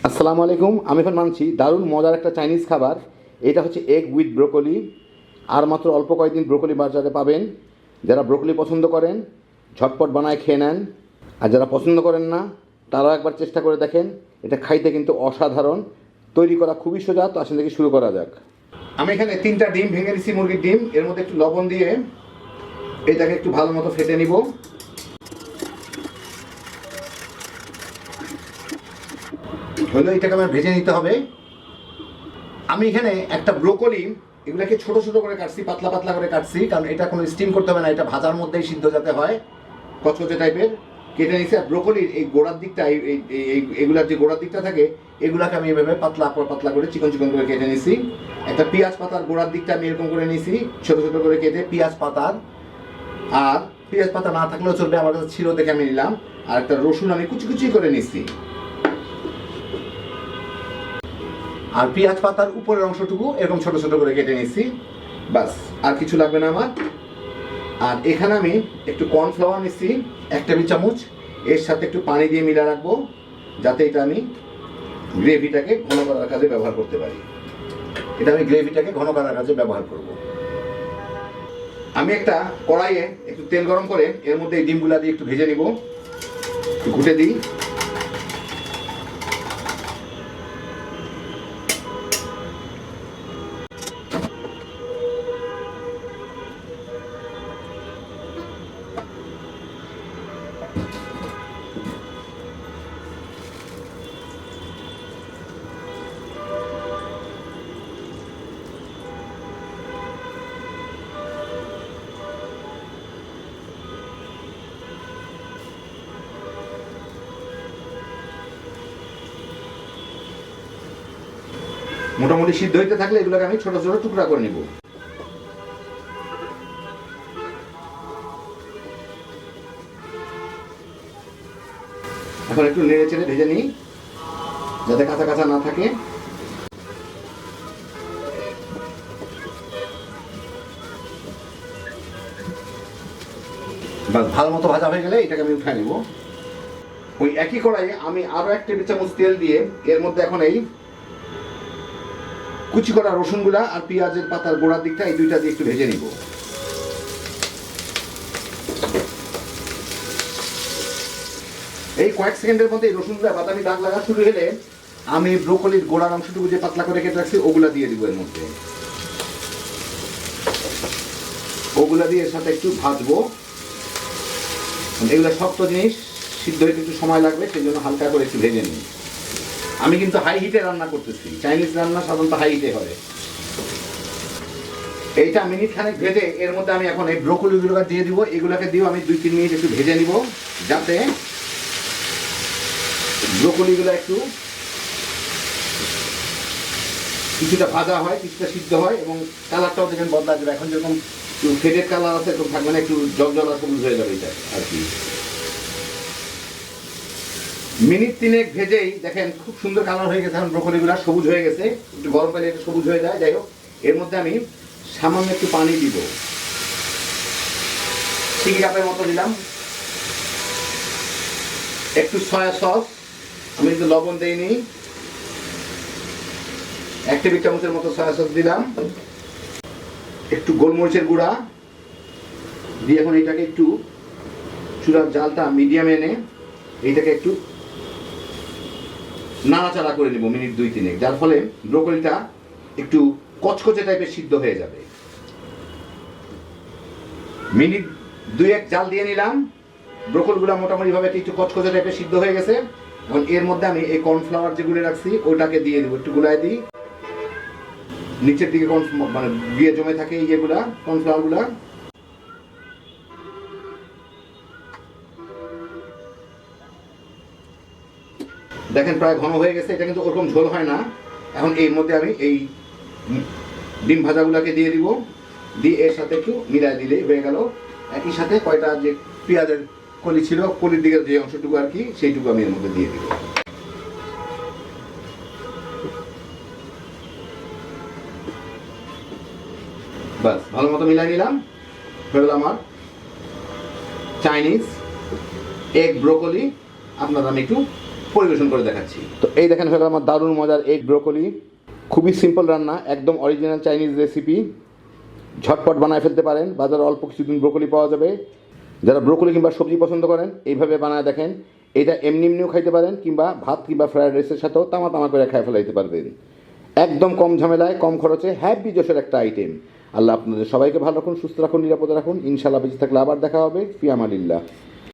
আসসালামু আলাইকুম। আমি এখন মানছি দারুণ মজার একটা চাইনিজ খাবার। এটা হচ্ছে এগ উইথ ব্রোকলি। আর মাত্র অল্প কয়েকদিন ব্রোকলি বাজারে পাবেন। যারা ব্রোকলি পছন্দ করেন ঝটপট বানায় খেয়ে নেন, আর যারা পছন্দ করেন না তারাও একবার চেষ্টা করে দেখেন। এটা খাইতে কিন্তু অসাধারণ, তৈরি করা খুবই সোজা। তো আসেন থেকে শুরু করা যাক। আমি এখানে 3টা ডিম ভেঙে নিচ্ছি, মুরগির ডিম। এর মধ্যে একটু লবণ দিয়ে এটাকে একটু ভালো মতো ফেটে নিব। হলো এটাকে আমার ভেজে নিতে হবে। আমি এখানে একটা ব্রোকলি, এগুলোকে ছোট ছোট করে কাটছি, পাতলা পাতলা করে কাটছি, কারণ এটা কোনো স্টিম করতে হবে না, এটা ভাজার মধ্যেই সিদ্ধ যাতে হয়, কচকচে টাইপের কেটে নিচ্ছি। আর ব্রোকলির এই গোড়ার দিকটা, এগুলার যে গোড়ার দিকটা থাকে এগুলাকে আমি এভাবে পাতলা পাতলা করে চিকন চিকন করে কেটে নিছি। একটা পেঁয়াজ পাতার গোড়ার দিকটা আমি এরকম করে নিছি, ছোট ছোট করে কেটে পেঁয়াজ পাতার। আর পেঁয়াজ পাতা না থাকলেও চলবে, আমার কাছে ছিল দেখে আমি নিলাম। আর একটা রসুন আমি কুচি কুচি করে নিছি। আর পেঁয়াজ পাতার উপরের অংশটুকু এরকম ছোট ছোট করে কেটে নিচ্ছি। বাস, আর কিছু লাগবে না আমার। আর এখানে আমি একটু কর্নফ্লাওয়ার নিচ্ছি 1 টেবিল চামচ। এর সাথে একটু পানি দিয়ে মিলা রাখবো, যাতে এটা আমি গ্রেভিটাকে ঘন করার কাজে ব্যবহার করতে পারি। এটা আমি গ্রেভিটাকে ঘন করার কাজে ব্যবহার করব। আমি একটা কড়াইয়ে একটু তেল গরম করে এর মধ্যে এই ডিমগুলা দিয়ে একটু ভেজে নিব। ঘুটে দিই। মোটামুটি সিদ্ধ হইতে থাকলে এগুলোকে আমি ছোট ছোট টুকরা করে নিব। এখন একটু নেড়ে চেড়ে ভেজে নিই, যাতে কাঁচা কাঁচা না থাকে। ভালো মতো ভাজা হয়ে গেলে এটাকে আমি উঠাই নিব। ওই একই কড়াইয়ে আমি আরো 1 টেবিল চামচ তেল দিয়ে এর মধ্যে এখন এই কুচি করা রসুনগুলা আর পেঁয়াজের পাতার গোড়ার দিকটা, এই দুইটা দিয়ে একটু ভেজে নিব। এই কয়েক সেকেন্ডের মধ্যে এই রসুনগুলা বাদামি দাগ লাগা শুরু হলে আমি ব্রোকলির গোড়ার অংশটুকু যে পাতলা করে কেটে রাখছি ওগুলা দিয়ে দিব এর মধ্যে। ওগুলা দিয়ে এর সাথে একটু ভাজবো। এগুলো শক্ত জিনিস, সিদ্ধ হইতে একটু সময় লাগবে, সেই জন্য হালকা করে একটু ভেজে নিই। আমি কিন্তু হাই হিটে রান্না করতেছি, চাইনিজ রান্না সাধারণত হাই হিটে হয়। এইটা মিনিট খানেক ভেজে এর মধ্যে আমি এখন এই ব্রোকলিগুলো দিয়ে দিব। এগুলোকে দিয়েও আমি 2-3 মিনিট একটু ভেজে নিব, যাতে ব্রোকলিগুলো একটু কিছুটা ভাজা হয়, কিছুটা সিদ্ধ হয়, এবং কালারটাও দেখেন বদলা যাবে। এখন যেরকম একটু ফেডেড কালার আছে এরকম থাকবে না, একটু জলজলা সবুজ হয়ে যাবে এটা আর কি। মিনিট 3 ভেজেই দেখেন খুব সুন্দর কালার হয়ে গেছে। এখন ব্রোকলিগুলো সবুজ হয়ে গেছে, একটু গরম পানি এটা সবুজ হয়ে যায়। যাই হোক, এর মধ্যে আমি সামান্য একটু পানি দিব, ঠিক কাপের মতো দিলাম। একটু সয়া সস, আমি কিন্তু লবণ দেইনি, 1 টেবিল চামচের মতো সয়া সস দিলাম। একটু গোলমরিচের গুঁড়া দিয়ে এখন এটাকে একটু চুলার জালটা মিডিয়ামে এনে এইটাকে একটু নাড়াচাড়া করে নিব মিনিট 2-3, যার ফলে ব্রোকলিটা একটু কচকচে টাইপের সিদ্ধ হয়ে যাবে। মিনিট 2-1 জাল দিয়ে নিলাম। ব্রোকলিগুলো মোটামুটি ভাবে একটু কচকচে টাইপের সিদ্ধ হয়ে গেছে। এখন এর মধ্যে আমি এই কর্নফ্লাওয়ার যেগুলো রাখছি ওটাকে দিয়ে দিব, একটু গুলায় দিই। নিচের দিকে মানে গিয়ে জমে থাকে ইয়েগুলা, কর্নফ্লাওয়ারগুলা। দেখেন প্রায় ঘন হয়ে গেছে। এটা কিন্তু ওরকম ঝোল হয় না। এখন এর মধ্যে আমি এই ডিম ভাজাগুলাকে দিয়ে দিব, দিয়ে এর সাথে একটু মিলাই দিলেই হয়ে গেল। একই সাথে কয়টা যে পেঁয়াজের কলি ছিল, কলির দিকের যে অংশটুকু আর কি, সেইটুকু আমি এর মধ্যে দিয়ে দিব। বাস, ভালো মতো মিলাই নিলাম। হয়ে গেল আমার চাইনিজ এগ ব্রোকলি। আপনারা আমি একটু পরিবেশন করে দেখাচ্ছি। তো এই দেখেন হয়ে গেল আমার দারুণ মজার এগ ব্রোকলি। খুবই সিম্পল রান্না, একদম অরিজিনাল চাইনিজ রেসিপি, ঝটপট বানায় ফেলতে পারেন। বাজারে অল্প কিছুদিন ব্রোকলি পাওয়া যাবে। যারা ব্রোকলি কিংবা সবজি পছন্দ করেন এইভাবে বানায় দেখেন। এটা এমনি এমনিও খাইতে পারেন কিংবা ভাত কিংবা ফ্রায়েড রাইসের সাথেও তামা তামা করে খাই ফেলাইতে পারবেন। একদম কম ঝামেলায় কম খরচে হ্যাপি জোশের একটা আইটেম। আল্লাহ আপনাদের সবাইকে ভালো রাখুন, সুস্থ রাখুন, নিরাপদে রাখুন। ইনশাআল্লাহ বেঁচে থাকলে আবার দেখা হবে। ফি আমানিল্লাহ।